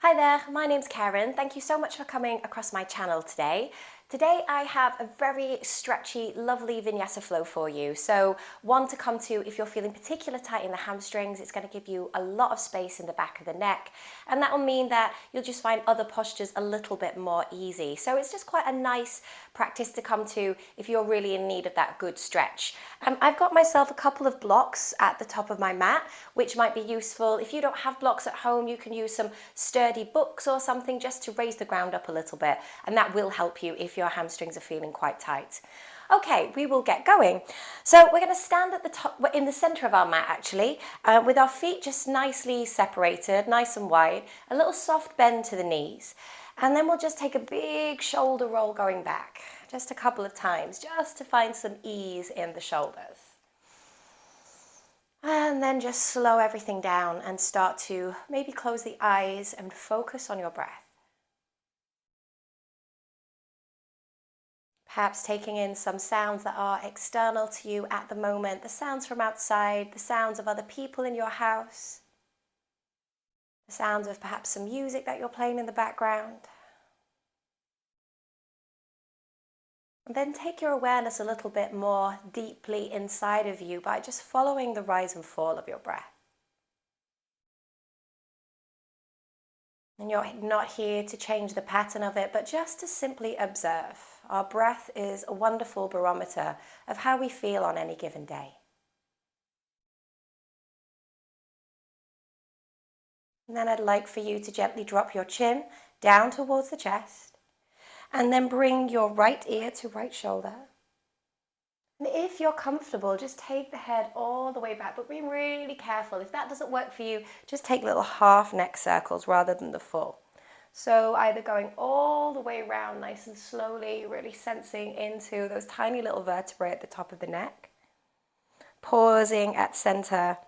Hi there, my name's Karen. Thank you so much for coming across my channel today. Today I have a very stretchy, lovely vinyasa flow for you. So one to come to if you're feeling particularly tight in the hamstrings. It's going to give you a lot of space in the back of the neck, and that will mean that you'll just find other postures a little bit more easy. So it's just quite a nice practice to come to if you're really in need of that good stretch. I've got myself a couple of blocks at the top of my mat, which might be useful. If you don't have blocks at home, you can use some sturdy books or something just to raise the ground up a little bit, and that will help you if your hamstrings are feeling quite tight. Okay, we will get going. So we're going to stand at the top, in the center of our mat actually, with our feet just nicely separated, nice and wide, a little soft bend to the knees. And then we'll just take a big shoulder roll going back, just a couple of times, just to find some ease in the shoulders. And then just slow everything down and start to maybe close the eyes and focus on your breath. Perhaps taking in some sounds that are external to you at the moment, the sounds from outside, the sounds of other people in your house, the sounds of perhaps some music that you're playing in the background. And then take your awareness a little bit more deeply inside of you by just following the rise and fall of your breath. And you're not here to change the pattern of it, but just to simply observe. Our breath is a wonderful barometer of how we feel on any given day. And then I'd like for you to gently drop your chin down towards the chest, and then bring your right ear to right shoulder. And if you're comfortable, just take the head all the way back, but be really careful. If that doesn't work for you, just take little half neck circles rather than the full. So either going all the way around nice and slowly, really sensing into those tiny little vertebrae at the top of the neck. Pausing at center,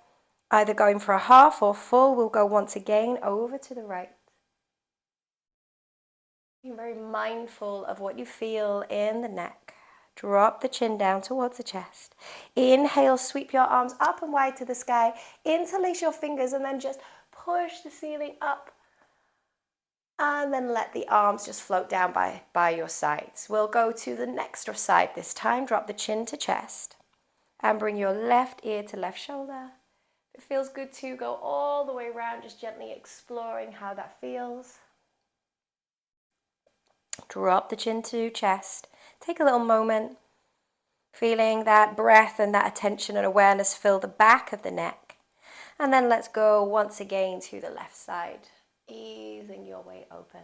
either going for a half or full. We'll go once again over to the right. Being very mindful of what you feel in the neck. Drop the chin down towards the chest. Inhale, sweep your arms up and wide to the sky. Interlace your fingers and then just push the ceiling up. And then let the arms just float down by your sides. We'll go to the next side this time. Drop the chin to chest. And bring your left ear to left shoulder. It feels good to go all the way around, just gently exploring how that feels. Drop the chin to chest. Take a little moment, feeling that breath and that attention and awareness fill the back of the neck. And then let's go once again to the left side, easing your way open.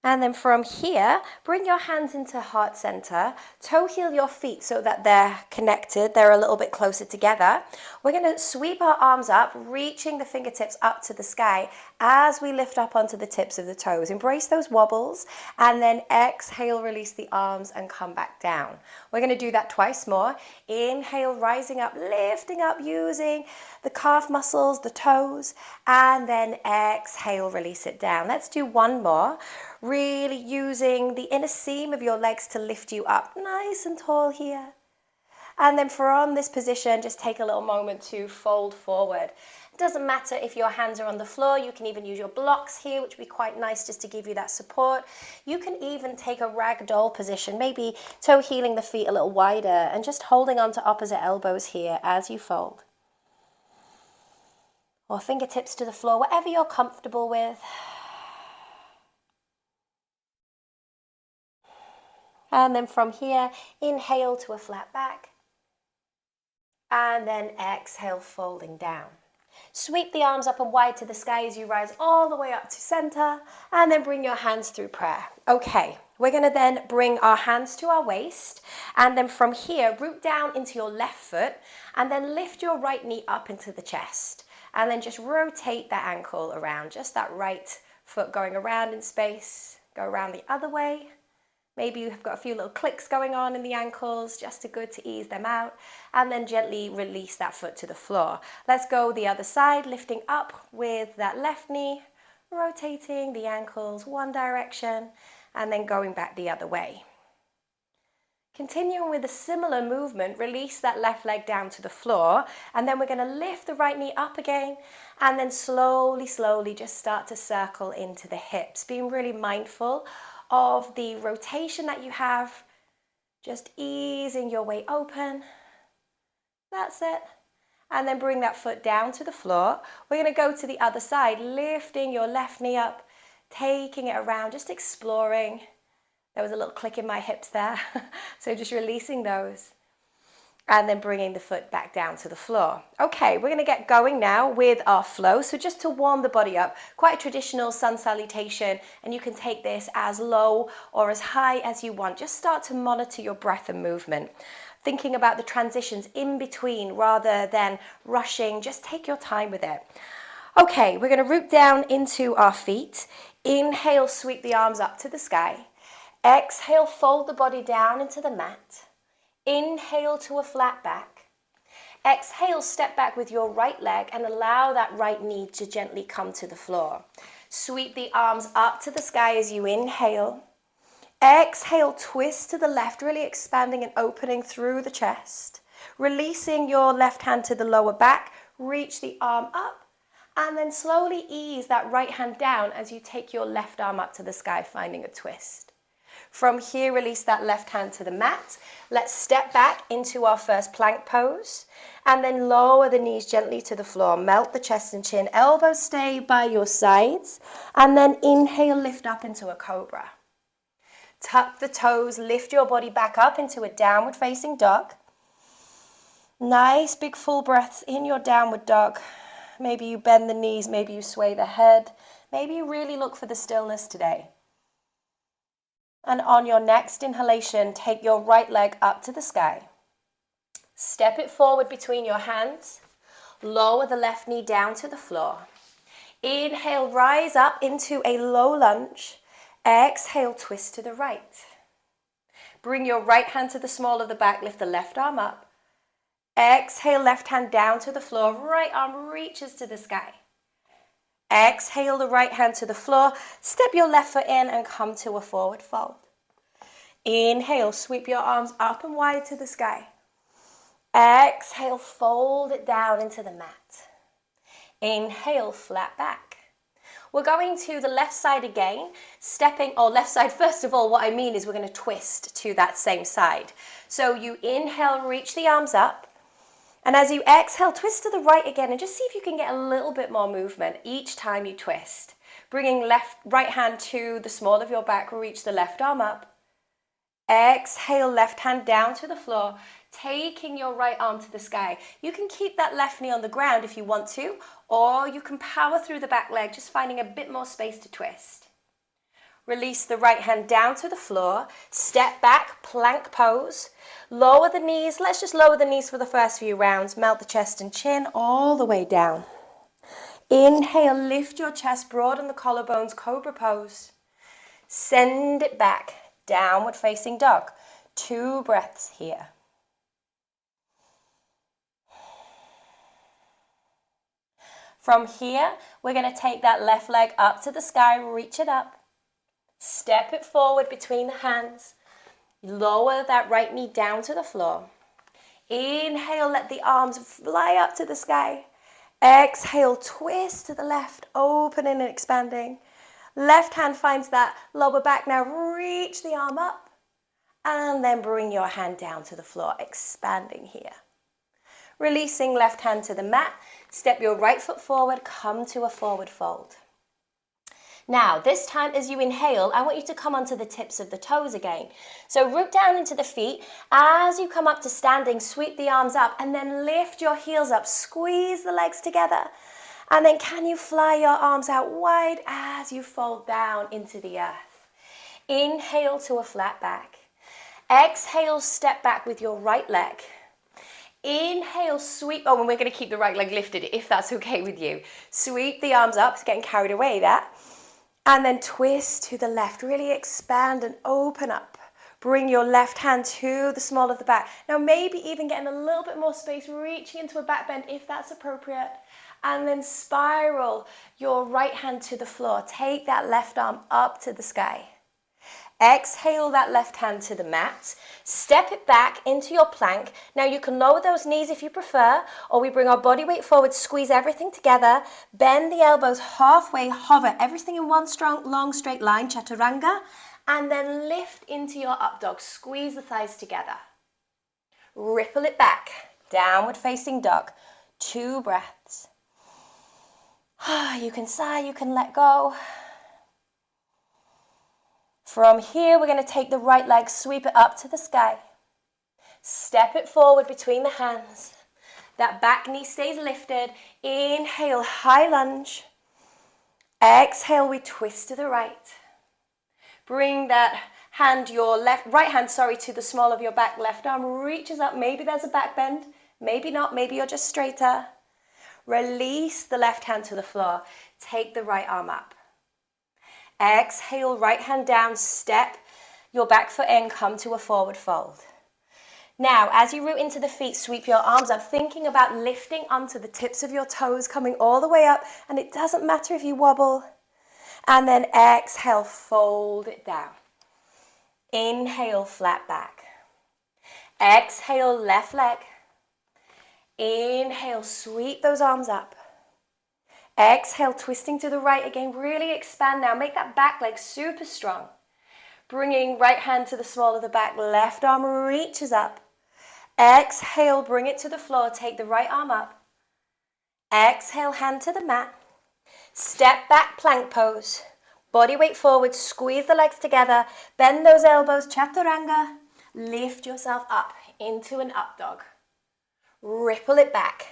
And then from here, bring your hands into heart center, toe heel your feet so that they're connected, they're a little bit closer together. We're going to sweep our arms up, reaching the fingertips up to the sky as we lift up onto the tips of the toes. Embrace those wobbles, and then exhale, release the arms and come back down. We're going to do that twice more. Inhale, rising up, lifting up, using the calf muscles, the toes, and then exhale, release it down. Let's do one more. Really using the inner seam of your legs to lift you up nice and tall here. And then from this position, just take a little moment to fold forward. It doesn't matter if your hands are on the floor. You can even use your blocks here, which would be quite nice just to give you that support. You can even take a ragdoll position, maybe toe heeling the feet a little wider and just holding on to opposite elbows here as you fold. Or fingertips to the floor, whatever you're comfortable with. And then from here, inhale to a flat back. And then exhale, folding down. Sweep the arms up and wide to the sky as you rise all the way up to center. And then bring your hands through prayer. Okay, we're going to then bring our hands to our waist. And then from here, root down into your left foot. And then lift your right knee up into the chest. And then just rotate that ankle around. Just that right foot going around in space. Go around the other way. Maybe you've got a few little clicks going on in the ankles, just good to ease them out. And then gently release that foot to the floor. Let's go the other side, lifting up with that left knee, rotating the ankles one direction, and then going back the other way. Continuing with a similar movement, release that left leg down to the floor, and then we're going to lift the right knee up again, and then slowly, slowly just start to circle into the hips, being really mindful of the rotation that you have, just easing your way open. That's it. And then bring that foot down to the floor. We're going to go to the other side, lifting your left knee up, taking it around, just exploring. There was a little click in my hips there. So just releasing those. And then bringing the foot back down to the floor. Okay, we're going to get going now with our flow. So just to warm the body up, quite a traditional sun salutation, and you can take this as low or as high as you want. Just start to monitor your breath and movement. Thinking about the transitions in between rather than rushing. Just take your time with it. Okay, we're going to root down into our feet. Inhale, sweep the arms up to the sky. Exhale, fold the body down into the mat. Inhale to a flat back. Exhale, step back with your right leg and allow that right knee to gently come to the floor. Sweep the arms up to the sky as you inhale. Exhale, twist to the left, really expanding and opening through the chest. Releasing your left hand to the lower back, reach the arm up, and then slowly ease that right hand down as you take your left arm up to the sky, finding a twist. From here, release that left hand to the mat. Let's step back into our first plank pose, and then lower the knees gently to the floor. Melt the chest and chin, elbows stay by your sides, and then inhale, lift up into a cobra. Tuck the toes, lift your body back up into a downward facing dog. Nice big full breaths in your downward dog. Maybe you bend the knees, maybe you sway the head. Maybe you really look for the stillness today. And on your next inhalation, take your right leg up to the sky. Step it forward between your hands. Lower the left knee down to the floor. Inhale, rise up into a low lunge. Exhale, twist to the right. Bring your right hand to the small of the back, lift the left arm up. Exhale, left hand down to the floor, right arm reaches to the sky. Exhale the right hand to the floor, step your left foot in and come to a forward fold. Inhale, sweep your arms up and wide to the sky. Exhale, fold it down into the mat. Inhale, flat back. We're going to the left side again, left side, first of all, what I mean is we're going to twist to that same side. So you inhale, reach the arms up, and as you exhale, twist to the right again, and just see if you can get a little bit more movement each time you twist. Bringing right hand to the small of your back, reach the left arm up. Exhale, left hand down to the floor, taking your right arm to the sky. You can keep that left knee on the ground if you want to, or you can power through the back leg, just finding a bit more space to twist. Release the right hand down to the floor, step back, plank pose, lower the knees. Let's just lower the knees for the first few rounds. Melt the chest and chin all the way down. Inhale, lift your chest, broaden the collarbones, cobra pose. Send it back, downward facing dog. 2 breaths here. From here, we're going to take that left leg up to the sky, reach it up. Step it forward between the hands. Lower that right knee down to the floor. Inhale, let the arms fly up to the sky. Exhale, twist to the left, opening and expanding. Left hand finds that lower back. Now reach the arm up and then bring your hand down to the floor, expanding here. Releasing left hand to the mat. Step your right foot forward, come to a forward fold. Now, this time as you inhale, I want you to come onto the tips of the toes again. So root down into the feet. As you come up to standing, sweep the arms up and then lift your heels up. Squeeze the legs together. And then can you fly your arms out wide as you fold down into the earth? Inhale to a flat back. Exhale, step back with your right leg. Inhale, sweep. Oh, and we're going to keep the right leg lifted if that's okay with you. Sweep the arms up. It's getting carried away there. And then twist to the left. Really expand and open up. Bring your left hand to the small of the back. Now maybe even getting a little bit more space, reaching into a back bend if that's appropriate. And then spiral your right hand to the floor. Take that left arm up to the sky. Exhale that left hand to the mat. Step it back into your plank. Now you can lower those knees if you prefer, or we bring our body weight forward, squeeze everything together, bend the elbows halfway, hover everything in one strong, long, straight line, chaturanga, and then lift into your up dog. Squeeze the thighs together. Ripple it back, downward facing dog. 2 breaths. You can sigh, you can let go. From here, we're going to take the right leg, sweep it up to the sky. Step it forward between the hands. That back knee stays lifted. Inhale, high lunge. Exhale, we twist to the right. Bring that hand, right hand, to the small of your back. Left arm reaches up. Maybe there's a back bend. Maybe not. Maybe you're just straighter. Release the left hand to the floor. Take the right arm up. Exhale, right hand down, step your back foot in, come to a forward fold. Now, as you root into the feet, sweep your arms up, thinking about lifting onto the tips of your toes, coming all the way up, and it doesn't matter if you wobble. And then exhale, fold it down. Inhale, flat back. Exhale, left leg. Inhale, sweep those arms up. Exhale, twisting to the right again. Really expand now. Make that back leg super strong. Bringing right hand to the small of the back. Left arm reaches up. Exhale, bring it to the floor. Take the right arm up. Exhale, hand to the mat. Step back, plank pose. Body weight forward. Squeeze the legs together. Bend those elbows, chaturanga. Lift yourself up into an up dog. Ripple it back.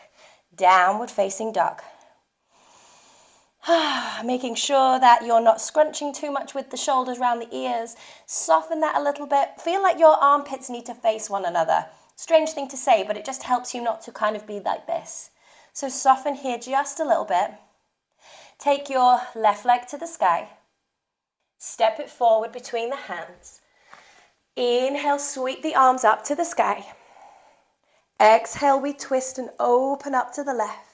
Downward facing dog. Making sure that you're not scrunching too much with the shoulders around the ears. Soften that a little bit. Feel like your armpits need to face one another. Strange thing to say, but it just helps you not to kind of be like this. So soften here just a little bit. Take your left leg to the sky. Step it forward between the hands. Inhale, sweep the arms up to the sky. Exhale, we twist and open up to the left.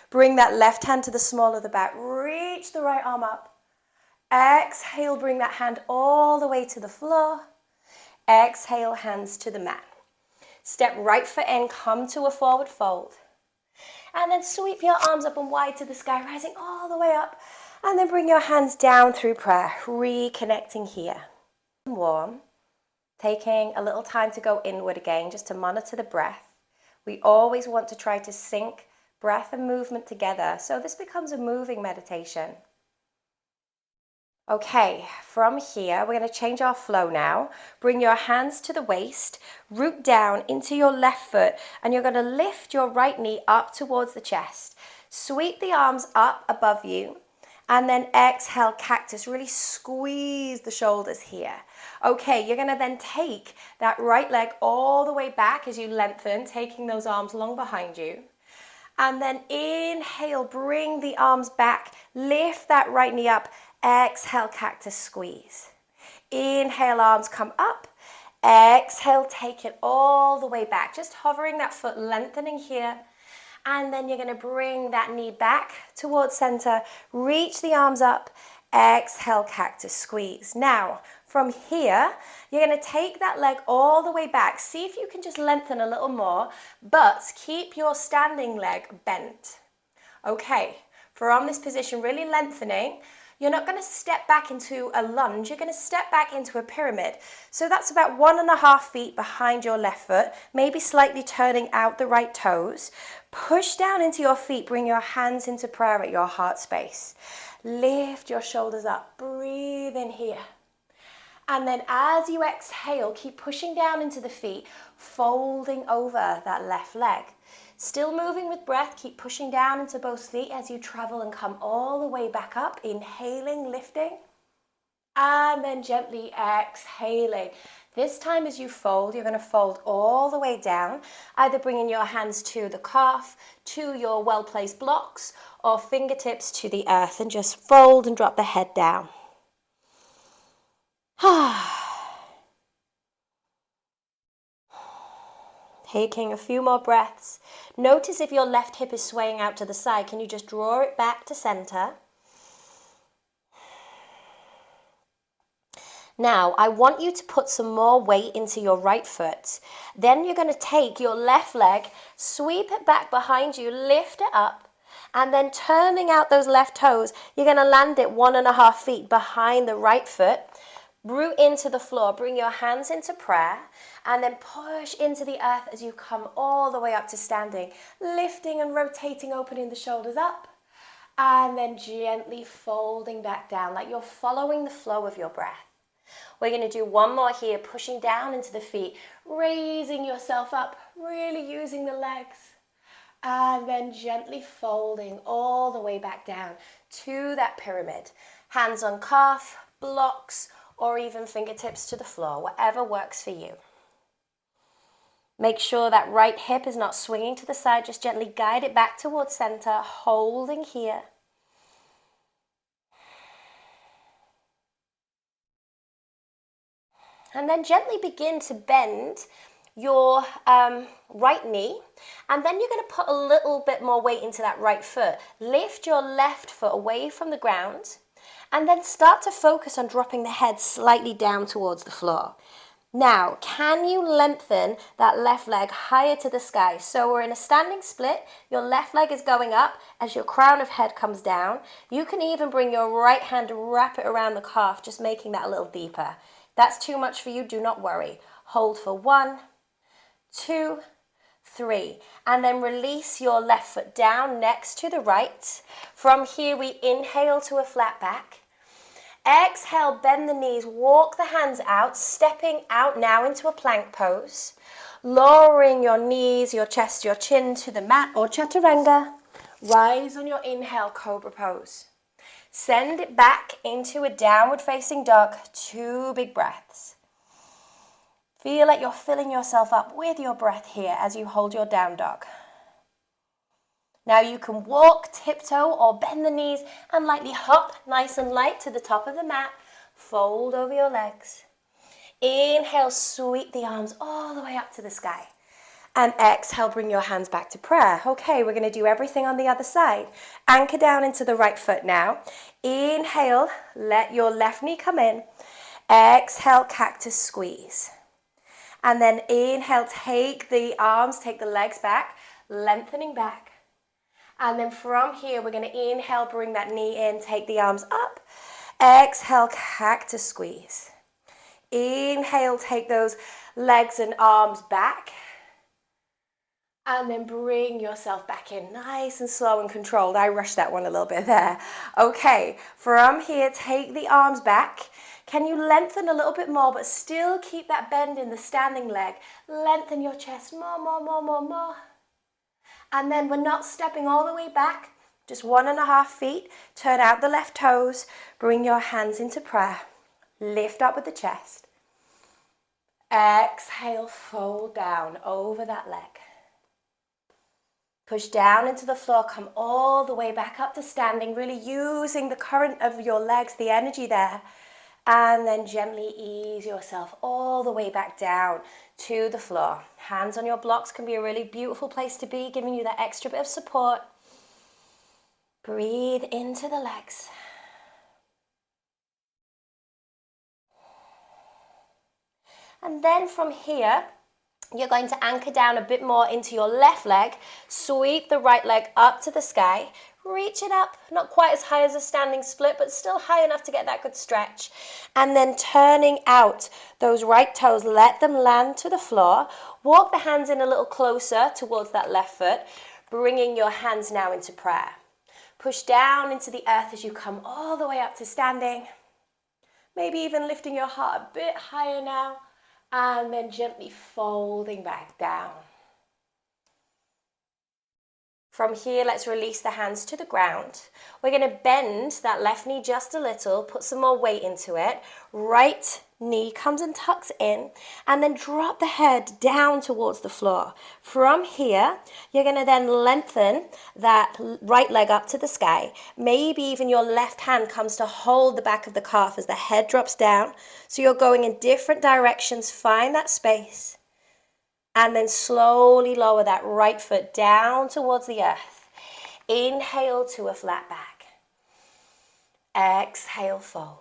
Bring that left hand to the small of the back. Reach the right arm up. Exhale, bring that hand all the way to the floor. Exhale, hands to the mat. Step right foot in, come to a forward fold. And then sweep your arms up and wide to the sky, rising all the way up. And then bring your hands down through prayer, reconnecting here. Warm. Taking a little time to go inward again, just to monitor the breath. We always want to try to sync breath and movement together, so this becomes a moving meditation. Okay, from here, we're going to change our flow now. Bring your hands to the waist, root down into your left foot, and you're going to lift your right knee up towards the chest. Sweep the arms up above you, and then exhale, cactus. Really squeeze the shoulders here. Okay, you're going to then take that right leg all the way back as you lengthen, taking those arms long behind you. And then inhale, bring the arms back, lift that right knee up, exhale, cactus squeeze. Inhale, arms come up, exhale, take it all the way back, just hovering that foot, lengthening here. And then you're going to bring that knee back towards center, reach the arms up, exhale, cactus squeeze. Now, from here, you're going to take that leg all the way back. See if you can just lengthen a little more, but keep your standing leg bent. Okay, from this position, really lengthening. You're not going to step back into a lunge. You're going to step back into a pyramid. So that's about 1.5 feet behind your left foot, maybe slightly turning out the right toes. Push down into your feet. Bring your hands into prayer at your heart space. Lift your shoulders up. Breathe in here. And then as you exhale, keep pushing down into the feet, folding over that left leg. Still moving with breath, keep pushing down into both feet as you travel and come all the way back up. Inhaling, lifting, and then gently exhaling. This time as you fold, you're going to fold all the way down, either bringing your hands to the calf, to your well-placed blocks, or fingertips to the earth, and just fold and drop the head down. Taking a few more breaths. Notice if your left hip is swaying out to the side. Can you just draw it back to center? Now, I want you to put some more weight into your right foot. Then you're going to take your left leg, sweep it back behind you, lift it up, and then turning out those left toes, you're going to land it 1.5 feet behind the right foot. Root into the floor, bring your hands into prayer, and then push into the earth as you come all the way up to standing, lifting and rotating, opening the shoulders up, and then gently folding back down like you're following the flow of your breath. We're going to do one more here, pushing down into the feet, raising yourself up, really using the legs, and then gently folding all the way back down to that pyramid. Hands on calf, blocks, or even fingertips to the floor, whatever works for you. Make sure that right hip is not swinging to the side, just gently guide it back towards center, holding here. And then gently begin to bend your right knee, and then you're going to put a little bit more weight into that right foot. Lift your left foot away from the ground, and then start to focus on dropping the head slightly down towards the floor. Now, can you lengthen that left leg higher to the sky? So we're in a standing split. Your left leg is going up as your crown of head comes down. You can even bring your right hand, wrap it around the calf, just making that a little deeper. If that's too much for you, do not worry. Hold for 1, 2, 3, and then release your left foot down next to the right. From here, we inhale to a flat back. Exhale, bend the knees, walk the hands out, stepping out now into a plank pose. Lowering your knees, your chest, your chin to the mat or chaturanga. Rise on your inhale, cobra pose. Send it back into a downward facing dog, 2 big breaths. Feel like you're filling yourself up with your breath here as you hold your down dog. Now you can walk, tiptoe, or bend the knees and lightly hop nice and light to the top of the mat. Fold over your legs. Inhale, sweep the arms all the way up to the sky. And exhale, bring your hands back to prayer. Okay, we're going to do everything on the other side. Anchor down into the right foot now. Inhale, let your left knee come in. Exhale, cactus squeeze. And then inhale, take the arms, take the legs back, lengthening back. And then from here, we're going to inhale, bring that knee in, take the arms up. Exhale, cactus squeeze. Inhale, take those legs and arms back. And then bring yourself back in, nice and slow and controlled. I rushed that one a little bit there. Okay, from here, take the arms back. Can you lengthen a little bit more, but still keep that bend in the standing leg? Lengthen your chest more, more, more, more, more. And then we're not stepping all the way back, just 1.5 feet. Turn out the left toes, bring your hands into prayer. Lift up with the chest. Exhale, fold down over that leg. Push down into the floor, come all the way back up to standing, really using the current of your legs, the energy there. And then gently ease yourself all the way back down to the floor. Hands on your blocks can be a really beautiful place to be, giving you that extra bit of support. Breathe into the legs. And then from here, you're going to anchor down a bit more into your left leg, sweep the right leg up to the sky, reach it up, not quite as high as a standing split, but still high enough to get that good stretch. And then turning out those right toes, let them land to the floor. Walk the hands in a little closer towards that left foot, bringing your hands now into prayer. Push down into the earth as you come all the way up to standing. Maybe even lifting your heart a bit higher now. And then gently folding back down. From here, let's release the hands to the ground. We're going to bend that left knee just a little, put some more weight into it. Right knee comes and tucks in, and then drop the head down towards the floor. From here, you're going to then lengthen that right leg up to the sky. Maybe even your left hand comes to hold the back of the calf as the head drops down. So you're going in different directions. Find that space. And then slowly lower that right foot down towards the earth. Inhale to a flat back. Exhale, fold.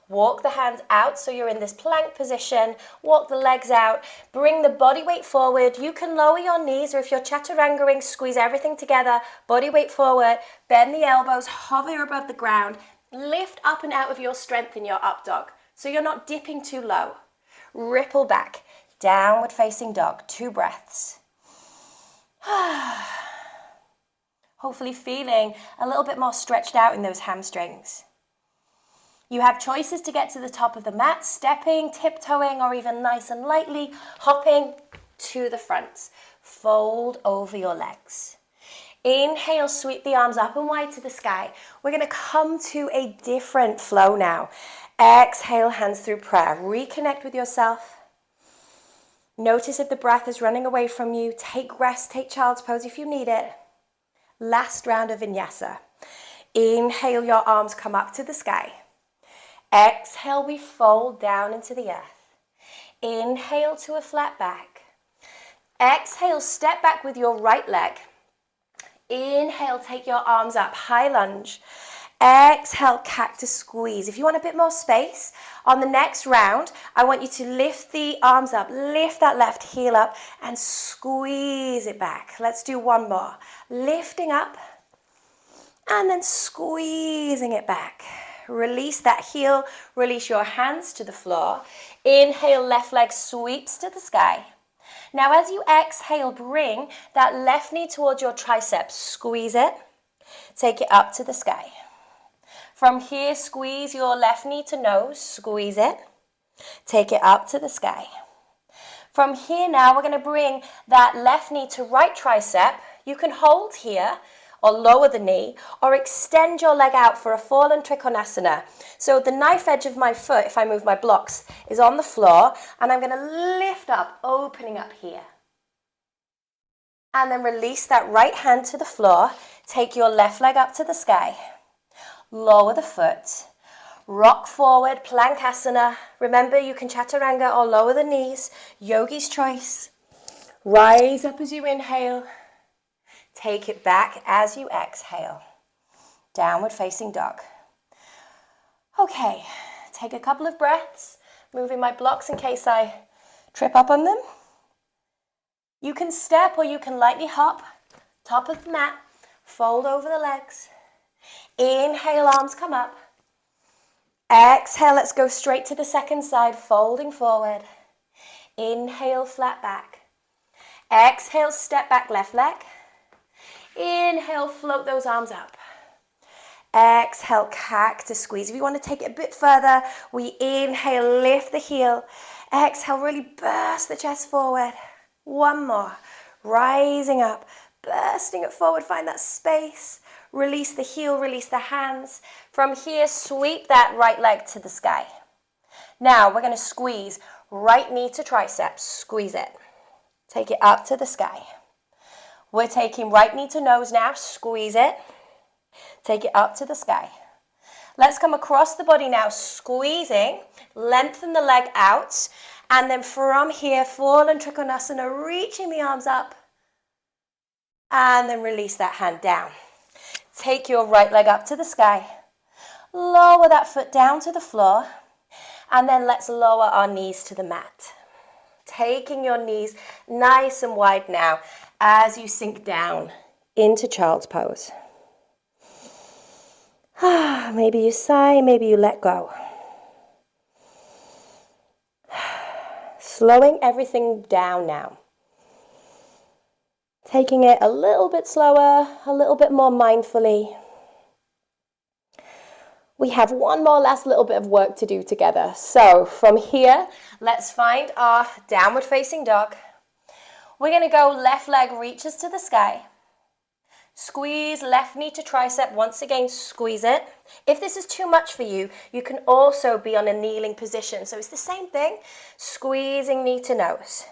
Walk the hands out so you're in this plank position. Walk the legs out. Bring the body weight forward. You can lower your knees, or if you're chaturangaing, squeeze everything together. Body weight forward. Bend the elbows. Hover above the ground. Lift up and out of your strength in your up dog, so you're not dipping too low. Ripple back. Downward facing dog. 2 breaths. Hopefully feeling a little bit more stretched out in those hamstrings. You have choices to get to the top of the mat, stepping, tiptoeing, or even nice and lightly hopping to the front. Fold over your legs. Inhale, sweep the arms up and wide to the sky. We're going to come to a different flow now. Exhale, hands through prayer. Reconnect with yourself. Notice if the breath is running away from you. Take rest, take child's pose if you need it. Last round of vinyasa. Inhale, your arms come up to the sky. Exhale, we fold down into the earth. Inhale to a flat back. Exhale, step back with your right leg. Inhale, take your arms up, high lunge. Exhale, cactus squeeze. If you want a bit more space, on the next round, I want you to lift the arms up, lift that left heel up and squeeze it back. Let's do one more. Lifting up and then squeezing it back. Release that heel, release your hands to the floor. Inhale, left leg sweeps to the sky. Now as you exhale, bring that left knee towards your triceps. Squeeze it, take it up to the sky. From here, squeeze your left knee to nose, squeeze it, take it up to the sky. From here now, we're going to bring that left knee to right tricep. You can hold here, or lower the knee, or extend your leg out for a fallen trikonasana. So the knife edge of my foot, if I move my blocks, is on the floor, and I'm going to lift up, opening up here. And then release that right hand to the floor. Take your left leg up to the sky. Lower the foot. Rock forward, plankasana. Remember, you can chaturanga or lower the knees. Yogi's choice. Rise up as you inhale. Take it back as you exhale. Downward facing dog. Okay, take a couple of breaths. Moving my blocks in case I trip up on them. You can step or you can lightly hop. Top of the mat. Fold over the legs. Inhale, arms come up. Exhale, let's go straight to the second side, folding forward. Inhale, flat back. Exhale, step back, left leg. Inhale, float those arms up. Exhale, cactus squeeze. If you want to take it a bit further, we inhale, lift the heel. Exhale, really burst the chest forward. One more. Rising up, bursting it forward, find that space. Release the heel, release the hands. From here, sweep that right leg to the sky. Now, we're going to squeeze right knee to triceps. Squeeze it. Take it up to the sky. We're taking right knee to nose now. Squeeze it. Take it up to the sky. Let's come across the body now, squeezing. Lengthen the leg out. And then from here, fallen trikonasana, reaching the arms up. And then release that hand down. Take your right leg up to the sky. Lower that foot down to the floor. And then let's lower our knees to the mat. Taking your knees nice and wide now as you sink down into child's pose. Maybe you sigh, maybe you let go. Slowing everything down now. Taking it a little bit slower, a little bit more mindfully. We have one more last little bit of work to do together. So from here, let's find our downward facing dog. We're going to go left leg reaches to the sky. Squeeze left knee to tricep. Once again, squeeze it. If this is too much for you, you can also be on a kneeling position. So it's the same thing, squeezing knee to nose.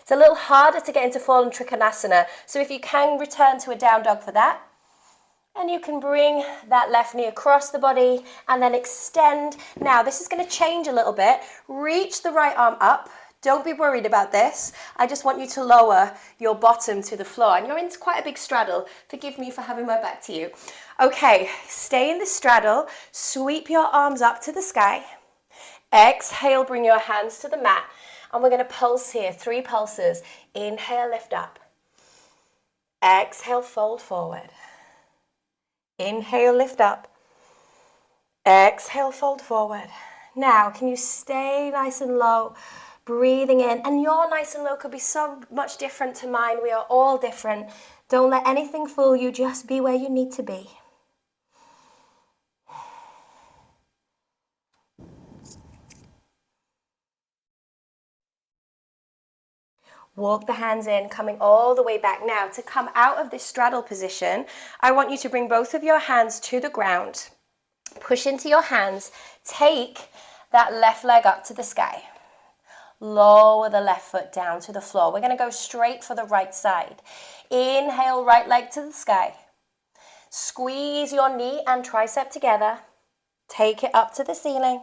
It's a little harder to get into fallen trikonasana. So if you can return to a down dog for that. And you can bring that left knee across the body and then extend. Now this is going to change a little bit. Reach the right arm up. Don't be worried about this. I just want you to lower your bottom to the floor. And you're in quite a big straddle. Forgive me for having my back to you. Okay, stay in the straddle. Sweep your arms up to the sky. Exhale, bring your hands to the mat. And we're going to pulse here, 3 pulses. Inhale, lift up. Exhale, fold forward. Inhale, lift up. Exhale, fold forward. Now, can you stay nice and low, breathing in? And your nice and low could be so much different to mine. We are all different. Don't let anything fool you. Just be where you need to be. Walk the hands in, coming all the way back. Now, to come out of this straddle position, I want you to bring both of your hands to the ground. Push into your hands. Take that left leg up to the sky. Lower the left foot down to the floor. We're going to go straight for the right side. Inhale, right leg to the sky. Squeeze your knee and tricep together. Take it up to the ceiling.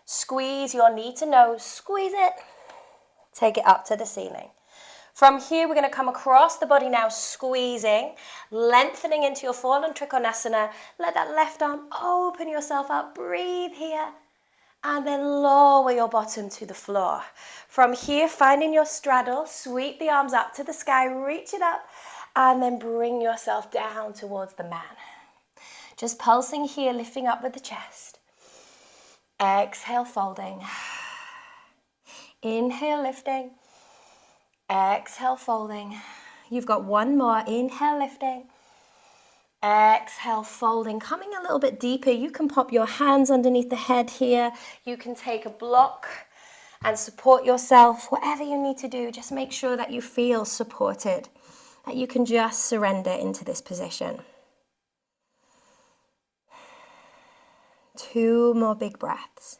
Squeeze your knee to nose. Squeeze it. Take it up to the ceiling. From here, we're going to come across the body now, squeezing, lengthening into your fallen trikonasana. Let that left arm open yourself up. Breathe here. And then lower your bottom to the floor. From here, finding your straddle, sweep the arms up to the sky, reach it up, and then bring yourself down towards the mat. Just pulsing here, lifting up with the chest. Exhale, folding. Inhale, lifting. Exhale, folding. You've got one more. Inhale, lifting. Exhale, folding. Coming a little bit deeper, you can pop your hands underneath the head here. You can take a block and support yourself. Whatever you need to do, just make sure that you feel supported, that you can just surrender into this position. 2 more big breaths.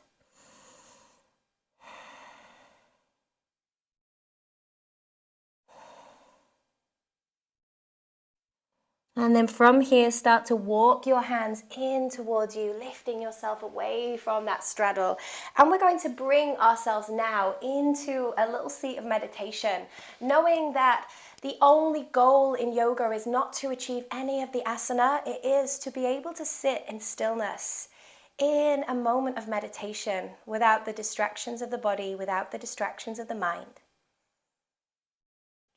And then from here, start to walk your hands in towards you, lifting yourself away from that straddle. And we're going to bring ourselves now into a little seat of meditation, knowing that the only goal in yoga is not to achieve any of the asana. It is to be able to sit in stillness, in a moment of meditation, without the distractions of the body, without the distractions of the mind.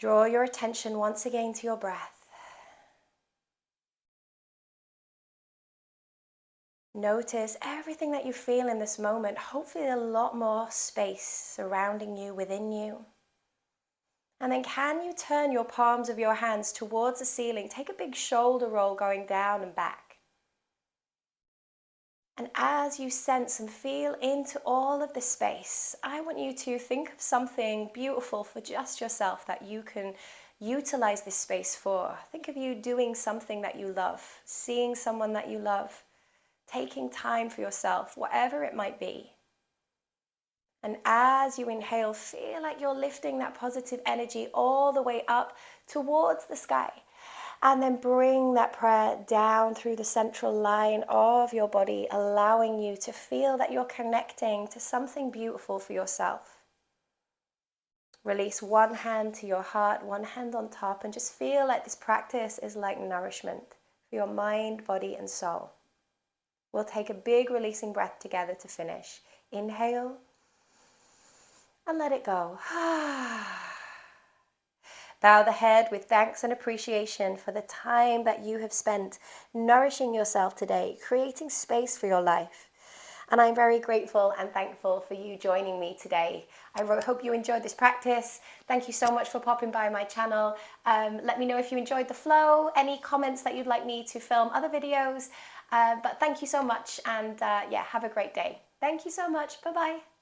Draw your attention once again to your breath. Notice everything that you feel in this moment, hopefully a lot more space surrounding you, within you. And then can you turn your palms of your hands towards the ceiling? Take a big shoulder roll going down and back. And as you sense and feel into all of this space, I want you to think of something beautiful for just yourself that you can utilize this space for. Think of you doing something that you love, seeing someone that you love, taking time for yourself, whatever it might be. And as you inhale, feel like you're lifting that positive energy all the way up towards the sky. And then bring that prayer down through the central line of your body, allowing you to feel that you're connecting to something beautiful for yourself. Release one hand to your heart, one hand on top, and just feel like this practice is like nourishment for your mind, body, and soul. We'll take a big releasing breath together to finish. Inhale and let it go. Bow the head with thanks and appreciation for the time that you have spent nourishing yourself today, creating space for your life. And I'm very grateful and thankful for you joining me today. I hope you enjoyed this practice. Thank you so much for popping by my channel. Let me know if you enjoyed the flow, any comments that you'd like me to film other videos. But thank you so much, and yeah, have a great day. Thank you so much. Bye-bye.